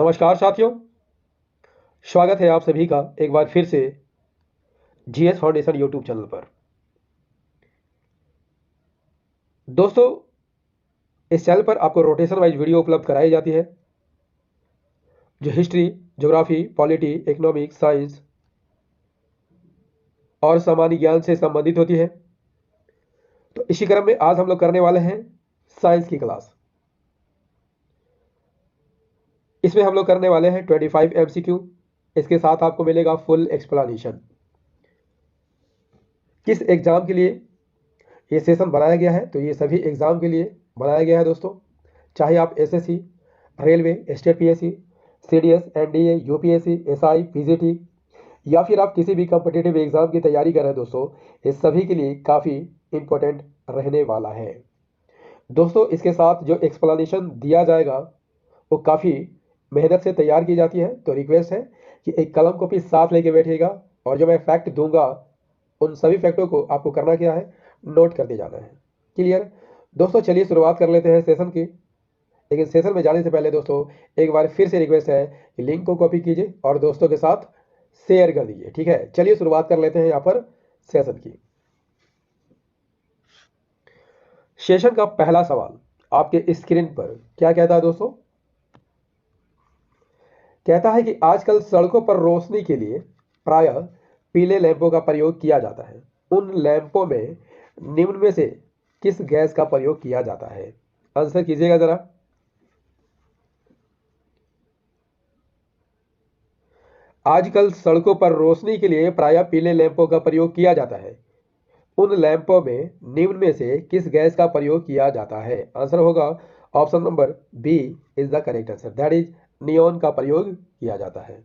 नमस्कार साथियों, स्वागत है आप सभी का एक बार फिर से जीएस फाउंडेशन यूट्यूब चैनल पर। दोस्तों, इस चैनल पर आपको रोटेशन वाइज वीडियो उपलब्ध कराई जाती है जो history, geography, polity, economics, science और सामान्य ज्ञान से संबंधित होती है। तो इसी क्रम में आज हम लोग करने वाले हैं साइंस की क्लास। इसमें हम लोग करने वाले हैं 25 MCQ। इसके साथ आपको मिलेगा फुल एक्सप्लेनेशन। किस एग्जाम के लिए ये सेशन बनाया गया है? तो ये सभी एग्जाम के लिए बनाया गया है दोस्तों। चाहे आप SSC, railway, state PSC, CDS, NDA, UPSC, SI, PGT या फिर आप किसी भी कॉम्पिटिटिव एग्जाम की तैयारी कर रहे हैं दोस्तों, इस सभी के लिए काफ़ी इंपॉर्टेंट रहने वाला है दोस्तों। इसके साथ जो एक्सप्लेनेशन दिया जाएगा वो काफ़ी मेहनत से तैयार की जाती है। तो रिक्वेस्ट है कि एक कलम कॉपी साथ लेके बैठिएगा और जो मैं फैक्ट दूंगा उन सभी फैक्टों को आपको करना क्या है, नोट करते जाना है। क्लियर दोस्तों? चलिए शुरुआत कर लेते हैं सेशन की। लेकिन सेशन में जाने से पहले दोस्तों एक बार फिर से रिक्वेस्ट है कि लिंक को कॉपी कीजिए और दोस्तों के साथ शेयर कर दीजिए। ठीक है, चलिए शुरुआत कर लेते हैं यहाँ पर सेशन की। सेशन का पहला सवाल आपके स्क्रीन पर क्या कहता है दोस्तों? कहता है कि आजकल सड़कों पर रोशनी के लिए प्रायः पीले लैंपों का प्रयोग किया जाता है। उन लैंपों में निम्न में से किस गैस का प्रयोग किया जाता है? आंसर कीजिएगा जरा। आजकल सड़कों पर रोशनी के लिए प्रायः पीले लैंपों का प्रयोग किया जाता है। उन लैंपों में निम्न में से किस गैस का प्रयोग किया जाता है? आंसर होगा option number B is the correct answer, that is neon का प्रयोग किया जाता है।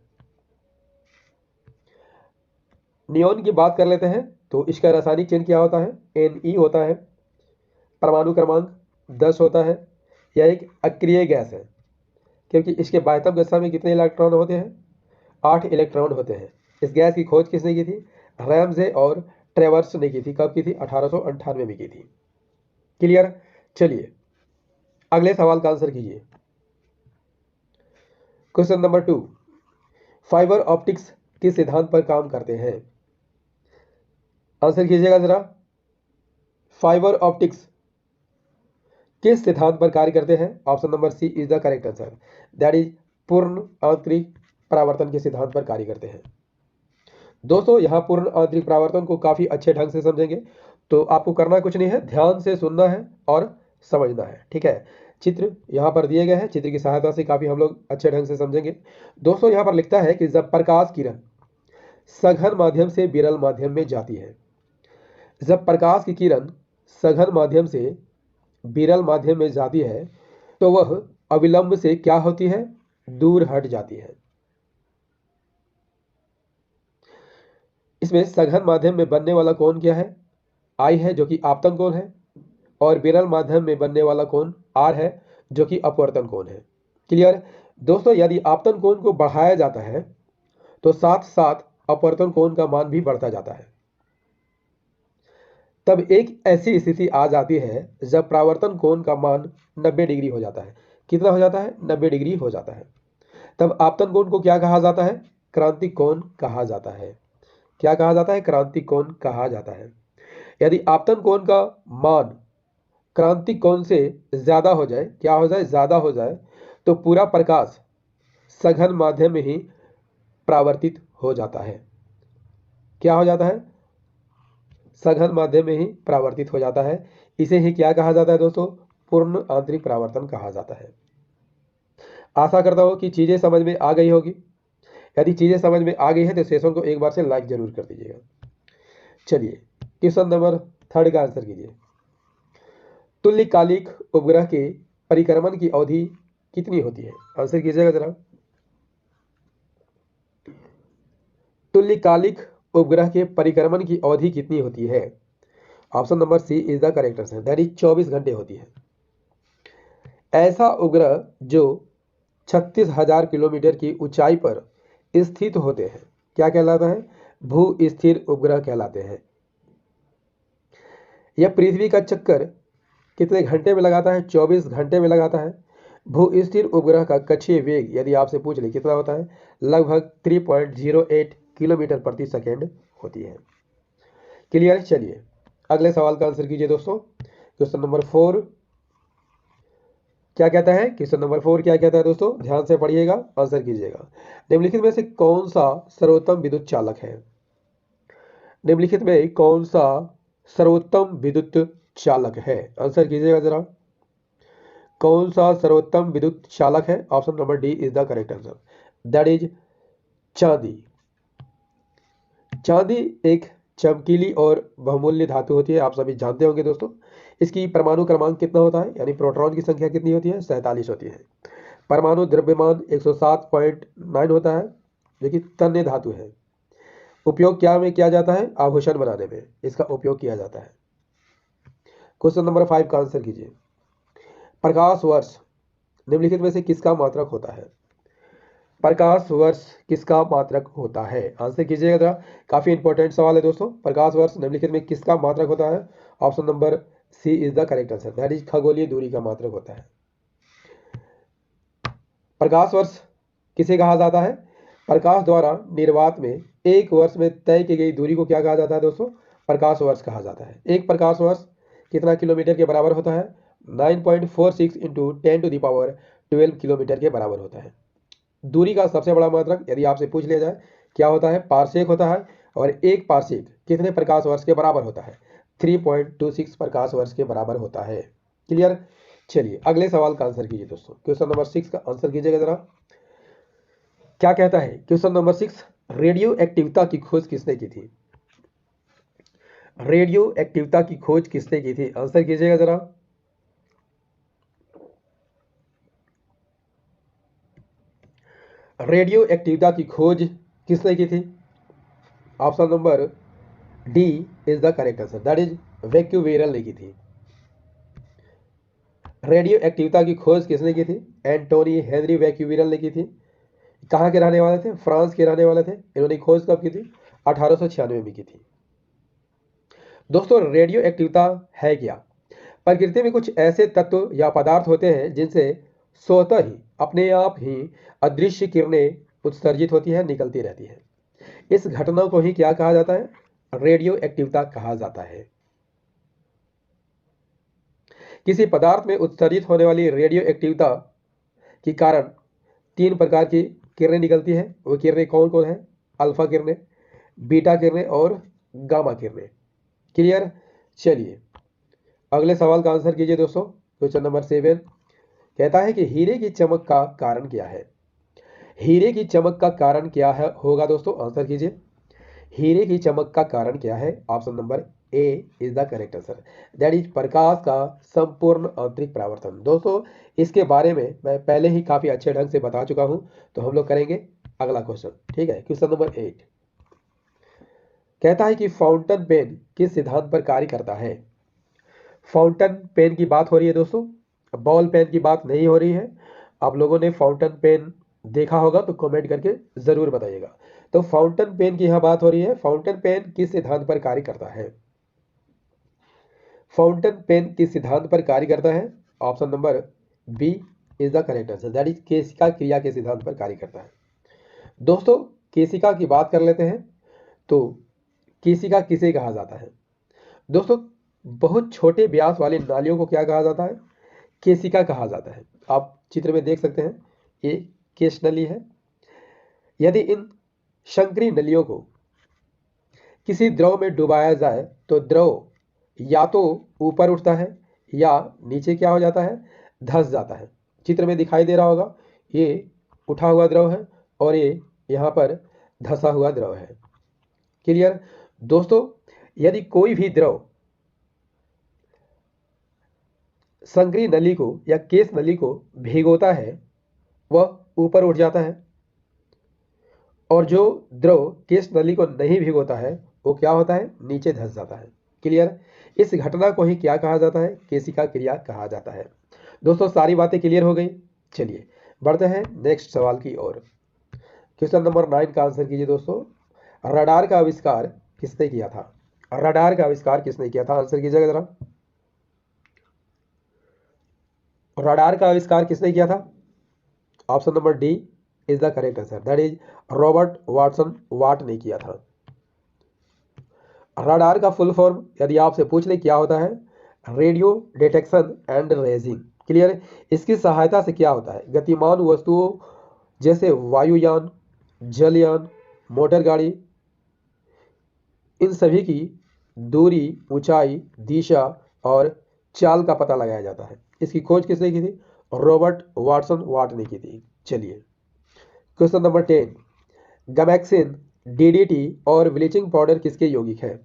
नियोन की बात कर लेते हैं तो इसका रासायनिक चिन्ह क्या होता है? Ne होता है। परमाणु क्रमांक 10 होता है। यह एक अक्रिय गैस है क्योंकि इसके बाह्यतम कक्षा में कितने इलेक्ट्रॉन होते हैं? 8 इलेक्ट्रॉन होते हैं। इस गैस की खोज किसने की थी? रैमजे और ट्रेवर्स ने की थी। कब की थी? 1898 में की थी। क्लियर? चलिए अगले सवाल का आंसर कीजिए। क्वेश्चन नंबर 2, फाइबर ऑप्टिक्स किस सिद्धांत पर काम करते हैं? आंसर कीजिएगा जरा। फाइबर ऑप्टिक्स किस सिद्धांत पर कार्य करते हैं? Option number C is the correct answer, that is पूर्ण आंतरिक परावर्तन के सिद्धांत पर कार्य करते हैं। दोस्तों यहाँ पूर्ण आंतरिक परावर्तन को काफी अच्छे ढंग से समझेंगे। तो आपको करना कुछ नहीं है, ध्यान से सुनना है और समझना है। ठीक है, चित्र यहाँ पर दिए गए हैं, चित्र की सहायता से काफी हम लोग अच्छे ढंग से समझेंगे। दोस्तों यहाँ पर लिखता है कि जब प्रकाश किरण सघन माध्यम से विरल माध्यम में जाती है, जब प्रकाश की किरण सघन माध्यम से विरल माध्यम में जाती है तो वह अविलंब से क्या होती है? दूर हट जाती है। इसमें सघन माध्यम में बनने वाला कोण क्या है? आई है, जो कि आपतन कोण है, और विरल माध्यम में बनने वाला कोण आर है, जो कि अपवर्तन कोण है। क्लियर दोस्तों? यदि आपतन कोण को बढ़ाया जाता है तो साथ साथ अपवर्तन कोण का मान भी बढ़ता जाता है। तब एक ऐसी स्थिति आ जाती है जब परावर्तन कोण का मान 90 डिग्री हो जाता है। कितना हो जाता है? 90 डिग्री हो जाता है। तब आपतन कोण को क्या कहा जाता है? क्रांतिक कोण कहा जाता है। क्या कहा जाता है? क्रांतिक कोण कहा जाता है। यदि आपतन कोण का मान क्रांतिक कोण से ज्यादा हो जाए, क्या हो जाए? ज्यादा हो जाए, तो पूरा प्रकाश सघन माध्यम में ही परावर्तित हो जाता है। क्या हो जाता है? सघन माध्यम में ही परावर्तित हो जाता है। इसे ही क्या कहा जाता है दोस्तों? पूर्ण आंतरिक परावर्तन कहा जाता है। आशा करता हूं कि चीजें समझ में आ गई होगी। यदि चीजें समझ में आ गई है तो सेशन को एक बार से लाइक जरूर कर दीजिएगा। चलिए क्वेश्चन नंबर 3 का आंसर कीजिए। तुल्यकालिक उपग्रह के परिक्रमण की अवधि कितनी होती है? आंसर कीजिएगा जरा। तुल्यकालिक उपग्रह के परिक्रमण की अवधि कितनी होती है? Option number C is the correct answer, that is 24 घंटे होती है। ऐसा उपग्रह जो 36,000 किलोमीटर की ऊंचाई पर स्थित होते हैं क्या कहलाता है? भू स्थिर उपग्रह कहलाते हैं। यह पृथ्वी का चक्कर कितने घंटे में लगाता है? 24 घंटे में लगाता है। भू-स्थिर उपग्रह का कक्षीय वेग यदि आपसे पूछ ले कितना होता है, लगभग 3.08 किलोमीटर प्रति सेकेंड होती है। क्लियर। चलिए अगले सवाल का आंसर कीजिए दोस्तों। क्वेश्चन नंबर 4 क्या कहता है? क्वेश्चन नंबर 4 क्या कहता है दोस्तों? ध्यान से पढ़िएगा, आंसर कीजिएगा। निम्नलिखित में से कौन सा सर्वोत्तम विद्युत चालक है? निम्नलिखित में कौन सा सर्वोत्तम विद्युत चालक है? आंसर कीजिएगा जरा। कौन सा सर्वोत्तम विद्युत चालक है? Option number D is the correct answer, that is चांदी। चांदी एक चमकीली और बहुमूल्य धातु होती है, आप सभी जानते होंगे दोस्तों। इसकी परमाणु क्रमांक कितना होता है, यानी प्रोटॉन की संख्या कितनी होती है? 47 होती है। परमाणु द्रव्यमान 107.9 होता है, जो कि तन्य धातु है। उपयोग क्या में किया जाता है? आभूषण बनाने में इसका उपयोग किया जाता है। क्वेश्चन नंबर 5 का आंसर कीजिए। प्रकाश वर्ष निम्नलिखित में से किसका मात्रक होता है? प्रकाश वर्ष किसका मात्रक होता है? आंसर कीजिएगा जरा, काफी इंपॉर्टेंट सवाल है दोस्तों। प्रकाश वर्ष निम्नलिखित में किसका मात्रक होता है? Option number C is the correct answer, that is खगोलीय दूरी का मात्रक होता है। प्रकाश वर्ष किसे कहा जाता है? प्रकाश द्वारा निर्वात में एक वर्ष में तय की गई दूरी को क्या कहा जाता है दोस्तों? प्रकाश वर्ष कहा जाता है। एक प्रकाश वर्ष कितना किलोमीटर के बराबर होता है? 9.46 इंटू 10⁻12 किलोमीटर के बराबर होता है। दूरी का सबसे बड़ा मात्रक यदि आपसे पूछ लिया जाए क्या होता है? पारसेक होता है। और एक पारसेक कितने प्रकाश वर्ष के बराबर होता है? 3.26 प्रकाश वर्ष के बराबर होता है। क्लियर। चलिए अगले सवाल का आंसर कीजिए दोस्तों। क्वेश्चन नंबर 6 का आंसर कीजिएगा जरा। क्या कहता है क्वेश्चन नंबर 6? रेडियो एक्टिविता की खोज किसने की थी? रेडियो एक्टिविता की खोज किसने की थी? आंसर कीजिएगा जरा। रेडियो एक्टिविता की खोज किसने की थी? Option number D is the correct answer, that is वैक्यूवेरल ने की थी। रेडियो एक्टिविता की खोज किसने की थी? एंटोनी हेनरी वैक्यूवेरल ने की थी। कहाँ के रहने वाले थे? फ्रांस के रहने वाले थे। इन्होंने खोज कब की थी? 1896 में की थी। दोस्तों रेडियो एक्टिविता है क्या? प्रकृति में कुछ ऐसे तत्व या पदार्थ होते हैं जिनसे स्वतः ही अपने आप ही अदृश्य किरणें उत्सर्जित होती है, निकलती रहती है। इस घटना को ही क्या कहा जाता है? रेडियो एक्टिविता कहा जाता है। किसी पदार्थ में उत्सर्जित होने वाली रेडियो एक्टिविता के कारण 3 प्रकार की किरणें निकलती है। वो किरणें कौन कौन है? अल्फा किरणें, बीटा किरणें और गामा किरणें। क्लियर। चलिए अगले सवाल का आंसर कीजिए दोस्तों। क्वेश्चन नंबर 7 कहता है कि हीरे की चमक का कारण क्या है? हीरे की चमक का कारण क्या है होगा दोस्तों? आंसर कीजिए। हीरे की चमक का कारण क्या है? Option number A is the correct answer, that is प्रकाश का संपूर्ण आंतरिक परावर्तन। दोस्तों इसके बारे में मैं पहले ही काफी अच्छे ढंग से बता चुका हूं, तो हम लोग करेंगे अगला क्वेश्चन। ठीक है। क्वेश्चन नंबर 8 कहता है कि फाउंटेन पेन किस सिद्धांत पर कार्य करता है? फाउंटेन पेन की बात हो रही है दोस्तों, बॉल पेन की बात नहीं हो रही है। आप लोगों ने फाउंटेन पेन देखा होगा तो कमेंट करके जरूर बताइएगा। तो फाउंटेन पेन की यहां बात हो रही है। फाउंटेन पेन किस सिद्धांत पर कार्य करता है? फाउंटेन पेन किस सिद्धांत पर कार्य करता है? Option number B is the correct answer, that is केशिका क्रिया के सिद्धांत पर कार्य करता है। दोस्तों केशिका की बात कर लेते हैं। तो केशिका किसे कहा जाता है? दोस्तों बहुत छोटे व्यास वाली नालियों को क्या कहा जाता है? केशिका कहा जाता है। आप चित्र में देख सकते हैं, ये केश नली है। यदि इन शंकरी नलियों को किसी द्रव में डुबाया जाए तो द्रव या तो ऊपर उठता है या नीचे क्या हो जाता है? धंस जाता है। चित्र में दिखाई दे रहा होगा, ये उठा हुआ द्रव है और ये यहाँ पर धंसा हुआ द्रव है। क्लियर। दोस्तों यदि कोई भी द्रव संकरी नली को या केश नली को भिगोता है वह ऊपर उठ जाता है, और जो द्रव केश नली को नहीं भिगोता है वो क्या होता है? नीचे धंस जाता है। क्लियर। इस घटना को ही क्या कहा जाता है? केशिका क्रिया कहा जाता है। दोस्तों सारी बातें क्लियर हो गई। चलिए बढ़ते हैं नेक्स्ट सवाल की ओर। क्वेश्चन नंबर 9 का आंसर कीजिए दोस्तों। रडार का आविष्कार किसने किया था? रडार का आविष्कार किसने किया था? आंसर कीजिएगा जरा। रडार का आविष्कार किसने किया था? Option number D is the correct answer, that is Robert Watson Watt ने किया था। रडार का फुल फॉर्म यदि आपसे पूछ ले क्या होता है? Radio detection and raising. Clear? इसकी सहायता से क्या होता है? गतिमान वस्तुओं जैसे वायुयान, जलयान, मोटर गाड़ी, इन सभी की दूरी, ऊंचाई, दिशा और चाल का पता लगाया जाता है। इसकी खोज किसने की थी? रॉबर्ट वाटसन वाट ने की थी। चलिए क्वेश्चन नंबर 10, गैमेक्सिन, डीडीटी और ब्लीचिंग पाउडर किसके यौगिक है?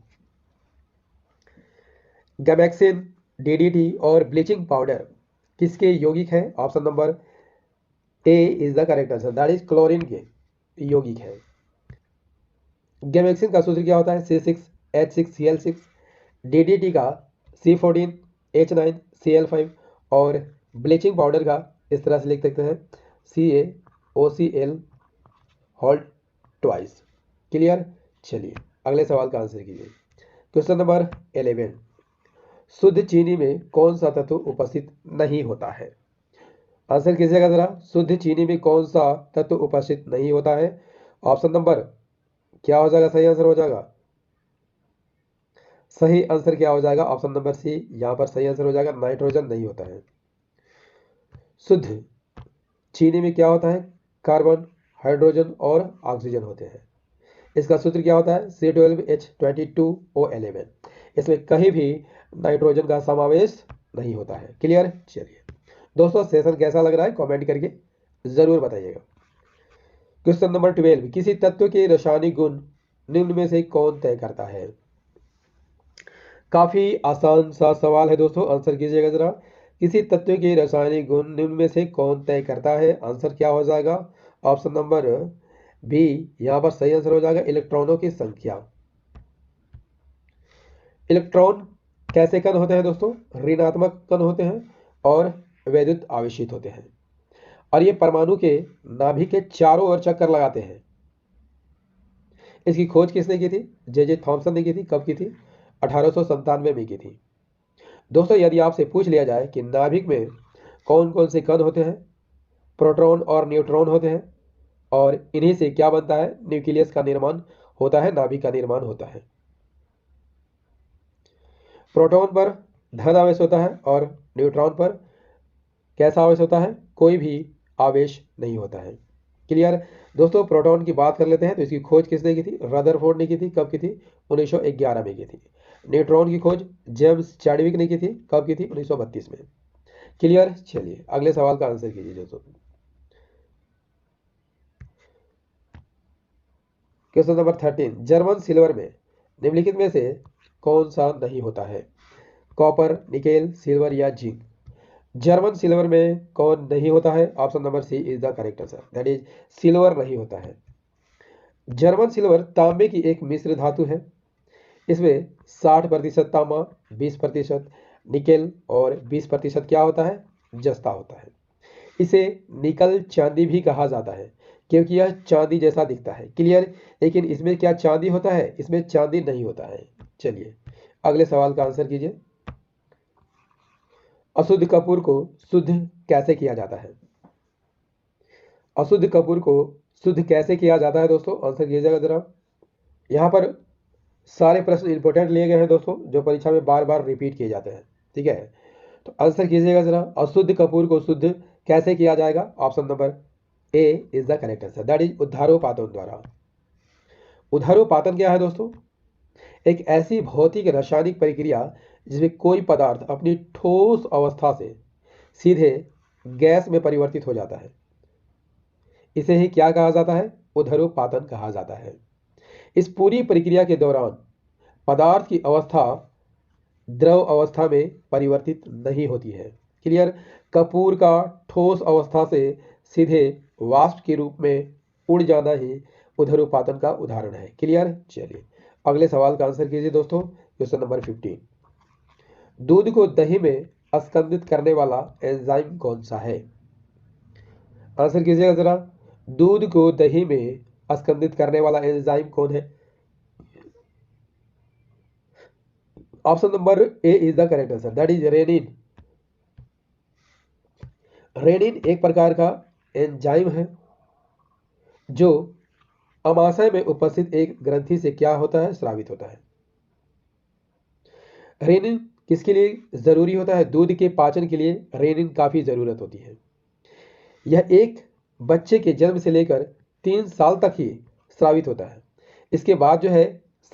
गैमेक्सिन, डीडीटी और ब्लीचिंग पाउडर किसके यौगिक है? Option number A is the correct answer, that is chlorine के यौगिक है। गैमेक्सिन का सूत्र क्या होता है? C6H6Cl6, डीडीटी का C14H9Cl5 और ब्लीचिंग पाउडर का इस तरह से लिख सकते हैं CaOCl होल ट्वाइस। क्लियर? चलिए अगले सवाल का आंसर कीजिए। क्वेश्चन नंबर 11, शुद्ध चीनी में कौन सा तत्व उपस्थित नहीं होता है? आंसर कीजिएगा जरा, शुद्ध चीनी में कौन सा तत्व उपस्थित नहीं होता है? ऑप्शन नंबर क्या हो जाएगा? सही आंसर हो जाएगा, सही आंसर क्या हो जाएगा? ऑप्शन नंबर सी यहाँ पर सही आंसर हो जाएगा, नाइट्रोजन नहीं होता है। शुद्ध चीनी में क्या होता है? कार्बन, हाइड्रोजन और ऑक्सीजन होते हैं। इसका सूत्र क्या होता है? C12H22O11। इसमें कहीं भी नाइट्रोजन का समावेश नहीं होता है। क्लियर? चलिए दोस्तों सेशन कैसा लग रहा है कमेंट करके जरूर बताइएगा। क्वेश्चन नंबर 12, किसी तत्व के रासायनिक गुण निम्न में से कौन तय करता है? काफी आसान सा सवाल है दोस्तों, आंसर कीजिएगा जरा। किसी तत्व के रासायनिक गुण निम्न में से कौन तय करता है? आंसर क्या हो जाएगा? ऑप्शन नंबर बी यहाँ पर सही आंसर हो जाएगा, इलेक्ट्रॉनों की संख्या। इलेक्ट्रॉन कैसे कण होते हैं दोस्तों? ऋणात्मक कण होते हैं और वैद्युत आवेशित होते हैं, और ये परमाणु के नाभिक के चारों ओर चक्कर लगाते हैं। इसकी खोज किसने की थी? जे थॉमसन ने की थी। कब की थी? 1897 में की थी। दोस्तों यदि आपसे पूछ लिया जाए कि नाभिक में कौन कौन से कण होते हैं, प्रोटॉन और न्यूट्रॉन होते हैं, और इन्हीं से क्या बनता है? न्यूक्लियस का निर्माण होता है, नाभिक का निर्माण होता है। प्रोटॉन पर धन आवेश होता है और न्यूट्रॉन पर कैसा आवेश होता है? कोई भी आवेश नहीं होता है। क्लियर? दोस्तों प्रोटॉन की बात कर लेते हैं तो इसकी खोज किसने की थी? रदरफोर्ड ने की थी। कब की थी? 1911 में की थी। न्यूट्रॉन की खोज जेम्स चैडविक ने की थी। कब की थी? 1932 में। क्लियर? चलिए अगले सवाल का आंसर कीजिए दोस्तों। क्वेश्चन नंबर 13, जर्मन सिल्वर में निम्नलिखित में से कौन सा नहीं होता है? कॉपर, निकेल, सिल्वर या जिंक? जर्मन सिल्वर में कौन नहीं होता है? Option number C is the correct answer, that is silver नहीं होता है। जर्मन सिल्वर तांबे की एक मिश्र धातु है। इसमें 60% तांबा, 20% निकेल और 20% क्या होता है? जस्ता होता है। इसे निकल चांदी भी कहा जाता है क्योंकि यह चांदी जैसा दिखता है। क्लियर? लेकिन इसमें क्या चांदी होता है? इसमें चांदी नहीं होता है। चलिए अगले सवाल का आंसर कीजिए। अशुद्ध कपूर को शुद्ध कैसे किया जाता है? अशुद्ध कपूर को शुद्ध कैसे किया जाता है दोस्तों? आंसर कीजिएगा जरा। यहाँ पर सारे प्रश्न इंपोर्टेंट लिए गए हैं दोस्तों, जो परीक्षा में बार बार रिपीट किए जाते हैं। ठीक है, तो आंसर कीजिएगा जरा, अशुद्ध कपूर को शुद्ध कैसे किया जाएगा? Option number A is the correct answer, that is उद्धारोपातन द्वारा। उद्धारोपातन क्या है दोस्तों? एक ऐसी भौतिक रासायनिक प्रक्रिया जिसमें कोई पदार्थ अपनी ठोस अवस्था से सीधे गैस में परिवर्तित हो जाता है। इसे ही क्या कहा जाता है? उद्धारोपातन कहा जाता है। इस पूरी प्रक्रिया के दौरान पदार्थ की अवस्था द्रव अवस्था में परिवर्तित नहीं होती है। क्लियर? कपूर का ठोस अवस्था से सीधे वाष्प के रूप में उड़ जाना ही उदरोपातन का उदाहरण है। क्लियर? चलिए अगले सवाल का आंसर कीजिए दोस्तों। क्वेश्चन नंबर 15, दूध को दही में स्कंदित करने वाला एंजाइम कौन सा है? आंसर कीजिएगा जरा, दूध को दही में स्कंदित करने वाला एंजाइम कौन है? Option number A is the correct answer, that is rennin. Rennin एक प्रकार का एंजाइम है जो अमाशय में उपस्थित एक ग्रंथि से क्या होता है, स्रावित होता है। रेनिन किसके लिए जरूरी होता है? दूध के पाचन के लिए रेनिन काफी जरूरत होती है। यह एक बच्चे के जन्म से लेकर 3 साल तक ही स्रावित होता है। इसके बाद जो है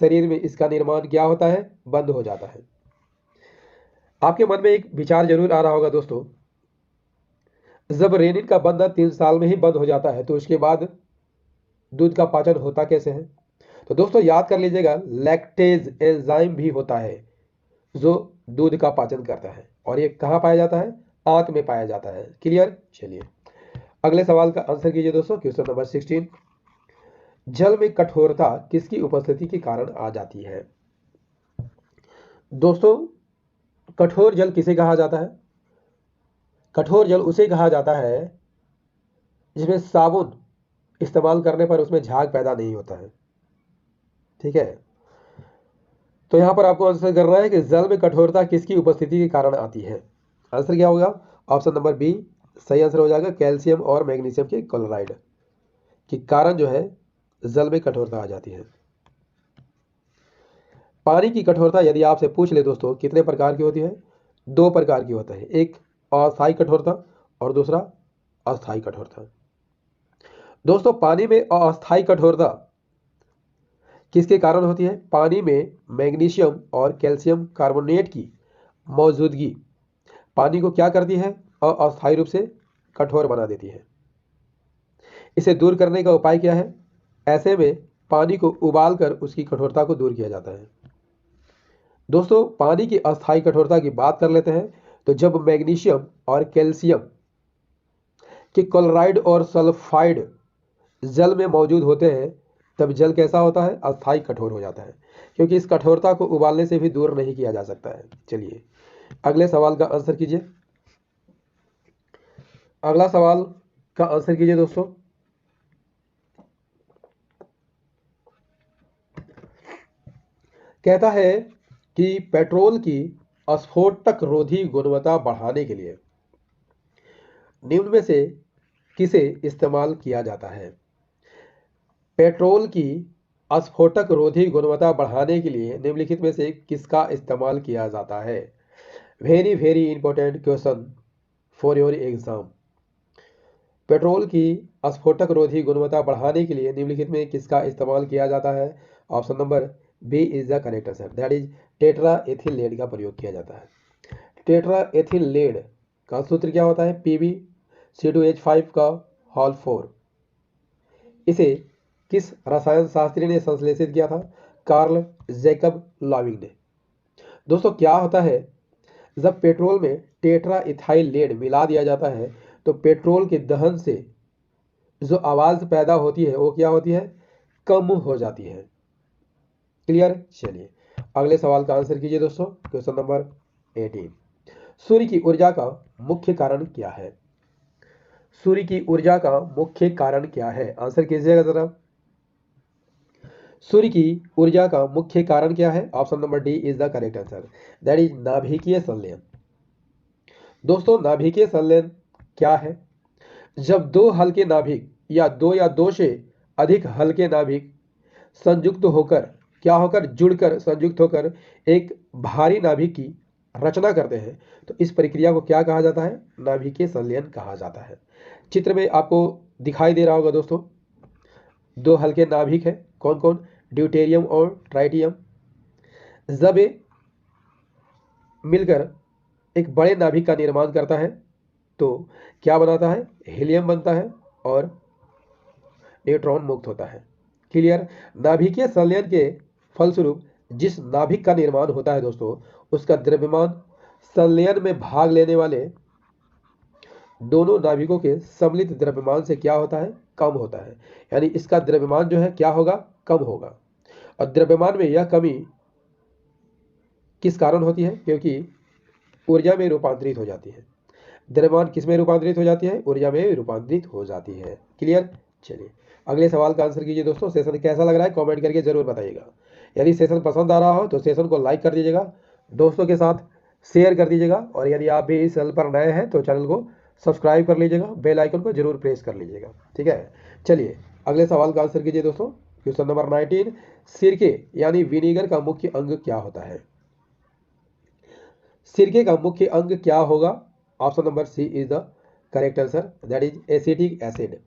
शरीर में इसका निर्माण क्या होता है, बंद हो जाता है। आपके मन में एक विचार जरूर आ रहा होगा दोस्तों, जब रेनिन का बंधन 3 साल में ही बंद हो जाता है तो उसके बाद दूध का पाचन होता कैसे है? तो दोस्तों याद कर लीजिएगा, लैक्टेज एंजाइम भी होता है जो दूध का पाचन करता है, और ये कहाँ पाया जाता है? आंत में पाया जाता है। क्लियर? चलिए अगले सवाल का आंसर कीजिए दोस्तों, क्वेश्चन नंबर 16। जल में कठोरता किसकी उपस्थिति के कारण आ जाती है? दोस्तों कठोर जल किसे कहा जाता है? कठोर जल उसे कहा जाता है जिसमें साबुन इस्तेमाल करने पर उसमें झाग पैदा नहीं होता है। ठीक है, तो यहां पर आपको आंसर करना है कि जल में कठोरता किसकी उपस्थिति के कारण आती है। आंसर क्या होगा? ऑप्शन नंबर बी सही आंसर हो जाएगा। कैल्शियम और मैग्नीशियम के क्लोराइड के कारण जो है जल में कठोरता आ जाती है। पानी की कठोरता यदि आपसे पूछ ले दोस्तों कितने प्रकार की होती है? 2 प्रकार की होता है, एक अस्थायी कठोरता और दूसरा अस्थायी कठोरता। दोस्तों पानी में अस्थायी कठोरता किसके कारण होती है? पानी में मैग्नीशियम और कैल्शियम कार्बोनेट की मौजूदगी पानी को क्या करती है? अस्थायी रूप से कठोर बना देती है। इसे दूर करने का उपाय क्या है? ऐसे में पानी को उबालकर उसकी कठोरता को दूर किया जाता है। दोस्तों पानी की अस्थायी कठोरता की बात कर लेते हैं, तो जब मैग्नीशियम और कैल्शियम के क्लोराइड और सल्फाइड जल में मौजूद होते हैं तब जल कैसा होता है? अस्थायी कठोर हो जाता है, क्योंकि इस कठोरता को उबालने से भी दूर नहीं किया जा सकता है। चलिए अगले सवाल का आंसर कीजिए। अगला सवाल का आंसर कीजिए दोस्तों। कहता है कि पेट्रोल की स्फोटक रोधी गुणवत्ता बढ़ाने के लिए निम्न में से किसे इस्तेमाल किया जाता है? पेट्रोल की स्फोटक रोधी गुणवत्ता बढ़ाने के लिए निम्नलिखित में से किसका इस्तेमाल किया जाता है? Very very important question for your exam. Petrol की स्फोटक रोधी गुणवत्ता बढ़ाने के लिए निम्नलिखित में किसका इस्तेमाल किया जाता है? Option number B is the correct answer, that is tetra ethyl lead का प्रयोग किया जाता है। टेट्रा एथिल लेड का सूत्र क्या होता है? PbC2H5 का होल 4। इसे किस रसायन शास्त्री ने संश्लेषित किया था? कार्ल जैकब लॉविंग ने। दोस्तों क्या होता है, जब पेट्रोल में टेट्रा इथाइल लेड मिला दिया जाता है तो पेट्रोल के दहन से जो आवाज पैदा होती है वो क्या होती है? कम हो जाती है। क्लियर? चलिए अगले सवाल का आंसर कीजिए दोस्तों, क्वेश्चन नंबर 18। सूर्य की ऊर्जा का मुख्य कारण क्या है? सूर्य की ऊर्जा का मुख्य कारण क्या है? आंसर कीजिएगा जरा। सूर्य की ऊर्जा का मुख्य कारण क्या है? Option number D is the correct answer, that is नाभिकीय संलयन। दोस्तों नाभिकीय संलयन क्या है? जब दो हल्के नाभिक या दो से अधिक हल्के नाभिक संयुक्त होकर क्या होकर जुड़कर संयुक्त होकर एक भारी नाभिक की रचना करते हैं तो इस प्रक्रिया को क्या कहा जाता है? नाभिकीय संलयन कहा जाता है। चित्र में आपको दिखाई दे रहा होगा दोस्तों, 2 हल्के नाभिक है, कौन कौन? ड्यूटेरियम और ट्राइटियम। जब ये मिलकर एक बड़े नाभिक का निर्माण करता है तो क्या बनाता है? हीलियम बनता है और न्यूट्रॉन मुक्त होता है। क्लियर? नाभिकीय संलयन के फलस्वरूप जिस नाभिक का निर्माण होता है दोस्तों उसका द्रव्यमान संलयन में भाग लेने वाले दोनों नाभिकों के सम्मिलित द्रव्यमान से क्या होता है? कम होता है। यानी इसका द्रव्यमान जो है क्या होगा? कम होगा। और द्रव्यमान में यह कमी किस कारण होती है? क्योंकि ऊर्जा में रूपांतरित हो जाती है। द्रव्यमान किस में रूपांतरित हो जाती है? ऊर्जा में रूपांतरित हो जाती है। क्लियर? चलिए अगले सवाल का आंसर कीजिए दोस्तों। सेशन कैसा लग रहा है कमेंट करके जरूर बताइएगा। यदि सेशन पसंद आ रहा हो तो सेशन को लाइक कर दीजिएगा, दोस्तों के साथ शेयर कर दीजिएगा, और यदि आप भी इस चैनल पर नए हैं तो चैनल को सब्सक्राइब कर लीजिएगा, बेल आइकन को जरूर प्रेस कर लीजिएगा। ठीक है, चलिए अगले सवाल का आंसर कीजिए दोस्तों। क्वेश्चन नंबर 19, सिरके यानी विनीगर का मुख्य अंग क्या होता है? सिरके का मुख्य अंग क्या होगा? Option number C is the correct answer, that is acetic acid.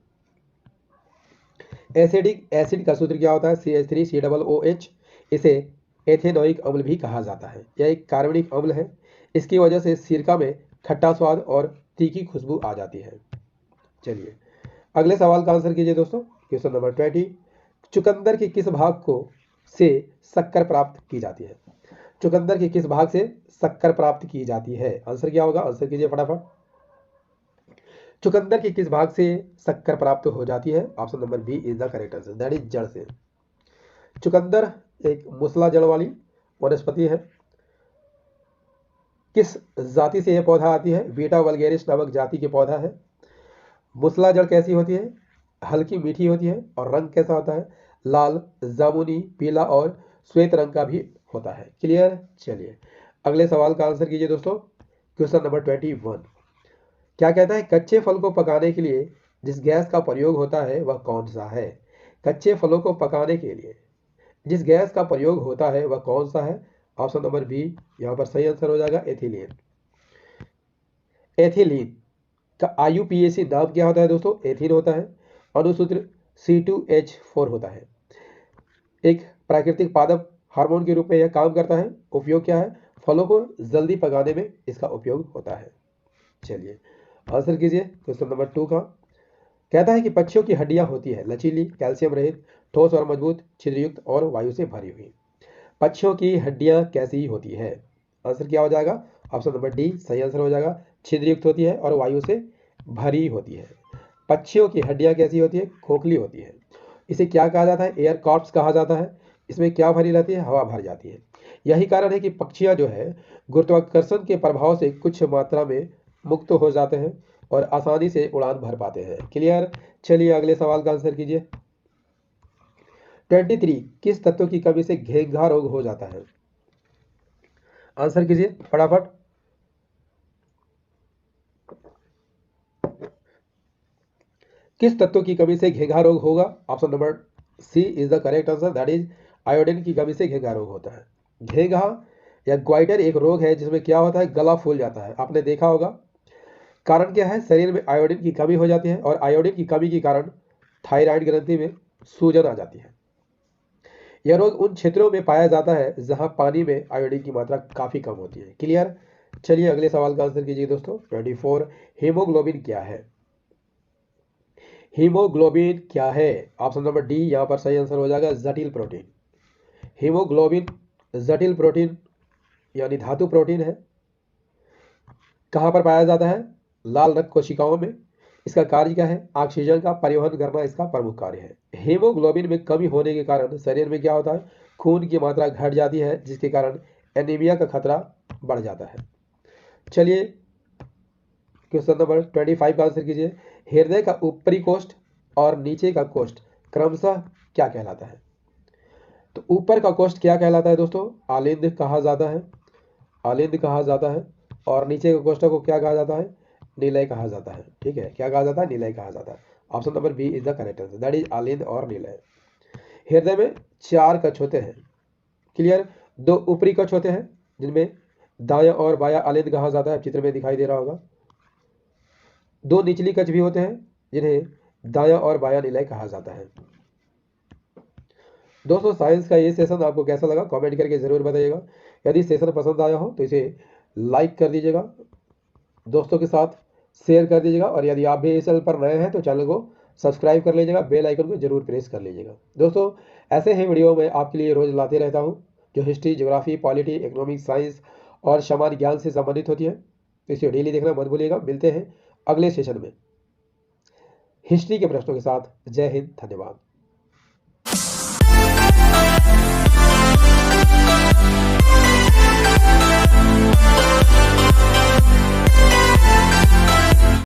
Acidic acid का सूत्र क्या होता है? CH3COOH। इसे एथेनोइक अम्ल भी कहा जाता है। यह एक कार्बनिक अम्ल है। इसकी वजह से सिरका में खट्टा स्वाद और तीखी खुशबू आ जाती है। चलिए अगले सवाल का आंसर कीजिए दोस्तों। क्वेश्चन नंबर 20, चुकंदर के किस भाग को से शक्कर प्राप्त की जाती है? चुकंदर के किस भाग से शक्कर प्राप्त की जाती है? आंसर क्या होगा? आंसर कीजिए फटाफट। चुकंदर के किस भाग से शक्कर प्राप्त हो जाती है? Option number B is the correct answer, that is जड़ से। चुकंदर एक मूसला जड़ वाली वनस्पति है। किस जाति से यह पौधा आती है? बीटा वल्गेरिस नामक जाति के पौधा है। मूसला जड़ कैसी होती है? हल्की मीठी होती है। और रंग कैसा होता है? लाल, जामुनी, पीला और श्वेत रंग का भी होता है। क्लियर? चलिए अगले सवाल का आंसर कीजिए दोस्तों। क्वेश्चन नंबर 21, क्या कहता है? कच्चे फल को पकाने के लिए जिस गैस का प्रयोग होता है वह कौन सा है? कच्चे फलों को पकाने के लिए जिस गैस का प्रयोग होता है वह कौन सा है? ऑप्शन नंबर बी यहाँ पर सही आंसर हो जाएगा, एथिलीन। एथिलीन का IUPAC नाम क्या होता है दोस्तों? एथीन होता है। अनुसूत्र C2H4 होता है। एक प्राकृतिक पादप हार्मोन के रूप में यह काम करता है। उपयोग क्या है? फलों को जल्दी पकाने में इसका उपयोग होता है। चलिए आंसर कीजिए क्वेश्चन नंबर 2 का। कहता है कि पक्षियों की हड्डियां होती है लचीली, कैल्शियम रहित, ठोस और मजबूत, छिद्रयुक्त और वायु से भरी हुई। पक्षियों की हड्डियां कैसी होती है? आंसर क्या हो जाएगा? ऑप्शन नंबर डी सही आंसर हो जाएगा, छिद्रयुक्त होती है और वायु से भरी होती है। पक्षियों की हड्डियां कैसी होती है? खोखली होती है। इसे क्या कहा जाता है? एयर कॉर्प्स कहा जाता है। इसमें क्या भरी रहती है? हवा भर जाती है। यही कारण है कि पक्षियां जो है गुरुत्वाकर्षण के प्रभाव से कुछ मात्रा में मुक्त हो जाते हैं और आसानी से उड़ान भर पाते हैं। क्लियर? चलिए अगले सवाल का आंसर कीजिए। 23, किस तत्व की कमी से घेंघा रोग हो जाता है? आंसर कीजिए फटाफट। किस तत्व की कमी से घेंघा रोग होगा? Option number C is the correct answer, that is iodine की कमी से घेंघा रोग होता है। घेंघा या ग्वाइटर एक रोग है जिसमें क्या होता है? गला फूल जाता है। आपने देखा होगा। कारण क्या है? शरीर में आयोडीन की कमी हो जाती है और आयोडीन की कमी के कारण थायराइड ग्रंथि में सूजन आ जाती है। यह रोग उन क्षेत्रों में पाया जाता है जहां पानी में आयोडीन की मात्रा काफी कम होती है। क्लियर? चलिए अगले सवाल का आंसर कीजिए दोस्तों। 24, हीमोग्लोबिन क्या है? हीमोग्लोबिन क्या है? ऑप्शन नंबर डी यहाँ पर सही आंसर हो जाएगा, जटिल प्रोटीन। हीमोग्लोबिन जटिल प्रोटीन यानी धातु प्रोटीन है। कहाँ पर पाया जाता है? लाल रक्त कोशिकाओं में। इसका कार्य क्या है? ऑक्सीजन का परिवहन करना इसका प्रमुख कार्य है। हीमोग्लोबिन में कमी होने के कारण शरीर में क्या होता है? खून की मात्रा घट जाती है जिसके कारण एनीमिया का खतरा बढ़ जाता है। चलिए क्वेश्चन नंबर 25 का आंसर कीजिए। हृदय का ऊपरी कोष्ठ और नीचे का कोष्ठ क्रमशः क्या कहलाता है? तो ऊपर का कोष्ठ क्या कहलाता है दोस्तों? आलिंद कहा जाता है। आलिंद कहा जाता है। और नीचे के कोष्ठ को क्या कहा जाता है? निलय कहा जाता है। ठीक है, क्या कहा जाता है? निलय कहा जाता है। Option number B is the correct answer, that is आलिंद और निलय। हृदय में 4 कक्ष होते हैं। क्लियर? 2 ऊपरी कक्ष होते हैं जिनमें दायां और बायां आलिंद कहा जाता है, चित्र में दिखाई दे रहा होगा। 2 निचली कक्ष भी होते हैं जिन्हें दायां और बायां निलय कहा जाता है। दोस्तों साइंस का ये सेशन आपको कैसा लगा कमेंट करके जरूर बताइएगा। यदि सेशन पसंद आया हो तो इसे लाइक कर दीजिएगा, दोस्तों के साथ शेयर कर दीजिएगा और यदि आप भी इस चैनल पर नए हैं तो चैनल को सब्सक्राइब कर लीजिएगा, बेल आइकन को जरूर प्रेस कर लीजिएगा। दोस्तों ऐसे ही वीडियो मैं आपके लिए रोज लाते रहता हूं जो history, geography, polity, economics, science और सामान्य ज्ञान से संबंधित होती है। तो इसे डेली देखना मत भूलिएगा। मिलते हैं अगले सेशन में हिस्ट्री के प्रश्नों के साथ। जय हिंद, धन्यवाद।